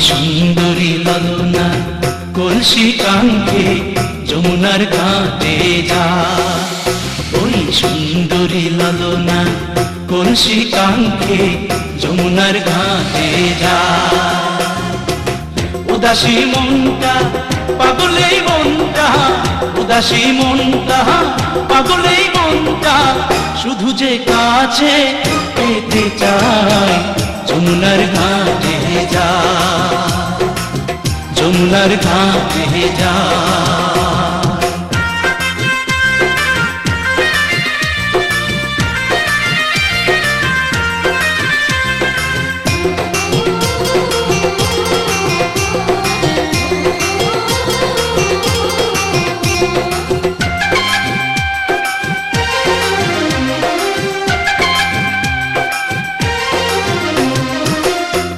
সুন্দরী ললনা কলসি কাঙ্ক্ষে যমুনার ঘাটে যা। ওই সুন্দরী ললনা কলসি কাঙ্ক্ষে যমুনার ঘাটে যা। উদাসী মনটা পাগলেই মনটা, উদাসী মনটা পাগলেই মনটা, শুধু যে কাছে পেতে চায় যমুনার ঘাটে যা, যমুনার ঘাটে যা।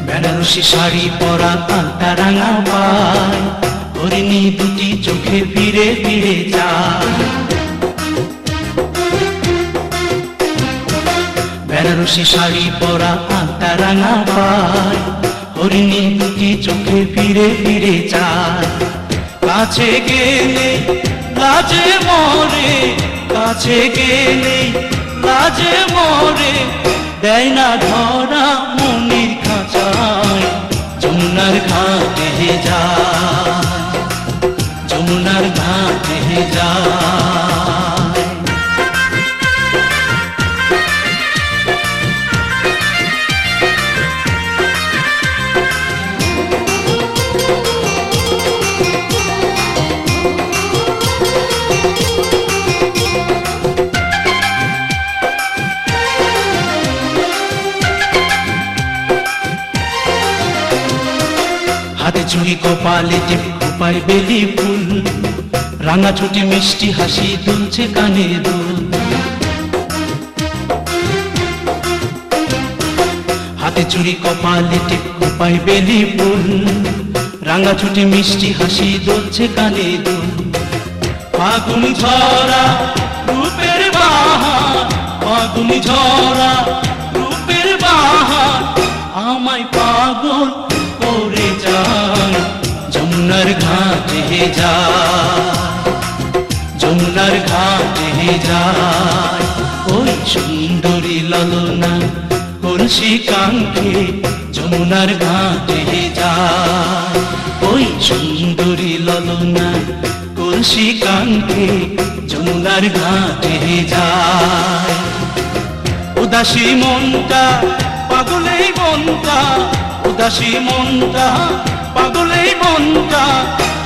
বেনারসি শাড়ি পরা আলতা রাঙা পায়, হরিণী দুটি চোখে ফিরে ফিরে যায়। বেনারসি শাড়ি পরা আলতা রাঙা পায়, হরিণী দুটি চোখে ফিরে ফিরে যায়। কাছে গেলে লাজে মরে, কাছে গেলে লাজে মরে, দেয় না ধরা মনির খাঁচায় যমুনার ঘাটে যায়, যমুনার ঘাটে যায়। হাতে চুড়ি কপালে টিপ খোপায় বেলি ফুল, রাঙা ছুটি মিষ্টি হাসি দুলছে কানে দুল। হাতে চুড়ি কপালে টিপ খোপায় বেলি ফুল, রাঙা ছুটি মিষ্টি হাসি দুলছে কানে দুল। ফাগুন ঝরা রূপের বাহার, ফাগুন ঝরা রূপের বাহার, আমায় পাগল করে যায় যমুনার ঘাটে যায়, যমুনার ঘাটে যায়। ওই সুন্দরী ললনা কলসি কাঙ্ক্ষে যমুনার ঘাটে যায়। ওই সুন্দরী ললনা কলসি কাঙ্ক্ষে যমুনার ঘাটে যায়। উদাসী মনটা পাগলেই মনটা, উদাসী মনটা পাগলেই মনটা,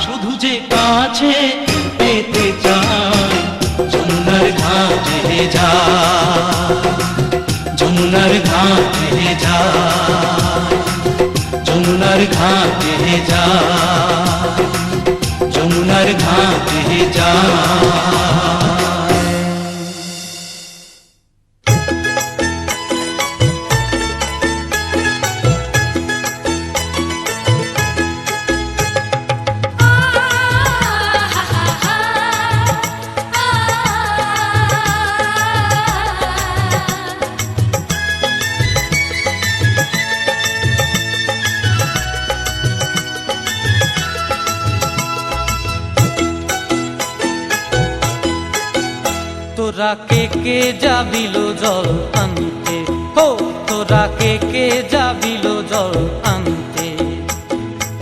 শুধু যে কাছে পেতে চায় যমুনার ঘাটে যায়, যমুনার ঘাটে যায়, যমুনার ঘাটে যায়, যমুনার ঘাটে যায়। তোরা কে কে যাবিল জল আনতে, হো তোরা কে কে যাবিল জল আনতে,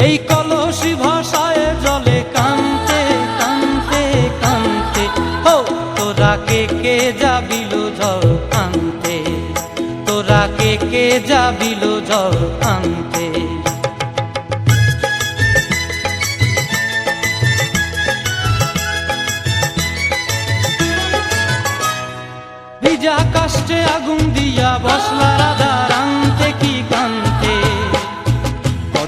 এই কলসি ভাষায় জলে কানতে কানতে কানতে। হো তোরা কে কে যাবিল জল আনতে, তোরা কে কে যাবিল জল আনতে। ভিজা কাষ্টে আগুন দিয়া বসলা রাধা রানতে কি কানতে,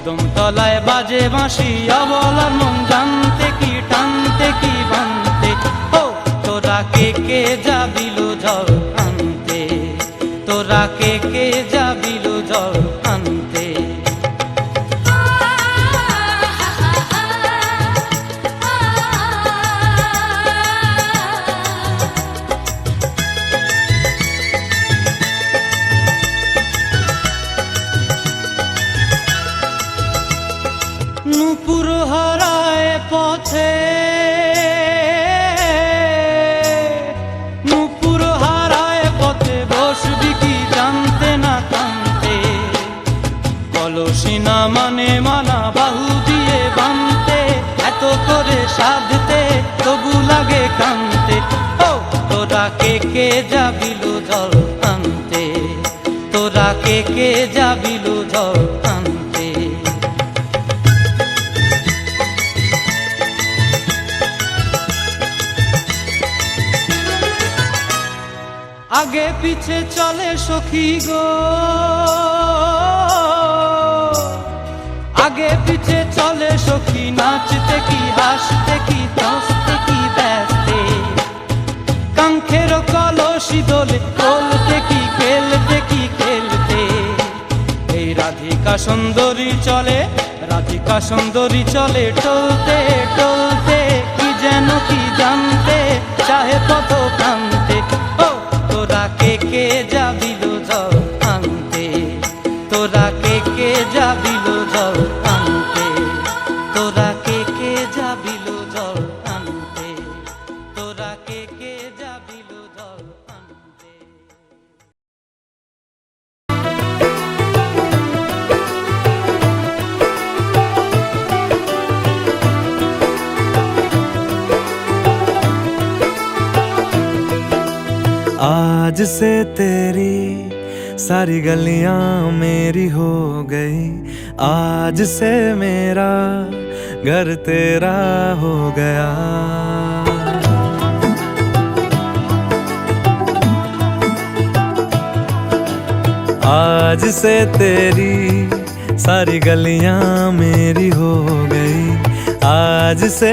কদম তলায় বাজে বাঁশি অবলার মন জানতে কি টানতে কি বানতে ও তোরা কে কে যাবিল জল আনতে তোরা কে কে যাবিল জল আনতে নূপুর হারায় পথে নূপুর হারায় পথে বসবি কি জানতে না কানতে কলসি না মানে মানা বাহু দিয়ে বানতে এত করে সাধতে তবু লাগে কানতে ও তোরা কে কে যাবিল জল আনতে তোরা কে কে যাবিল জল আনতে আগে পিছে চলে সখী গো আগে পিছে চলে সখী নাচতে কি হাসতে কি হাসতে কি ব্যস্তে কাঙ্ক্ষের কলসি দোলে বলতে কি খেলতে কি খেলতে এই রাধিকা সুন্দরী চলে রাধিকা সুন্দরী চলে টলতে টলতে কি যেন কি জানতে চাহে পথ কান্তে ও তোরা কে কে যাবিল জল আনতে তোরা কে কে যাবিল জল আনতে তোরা কে কে যাবিল জল আনতে তোরা কে কে যাবিল জল আনতে आज से तेरी सारी गलियां मेरी हो गई आज से मेरा घर तेरा हो गया आज से तेरी सारी गलियां मेरी हो गई आज से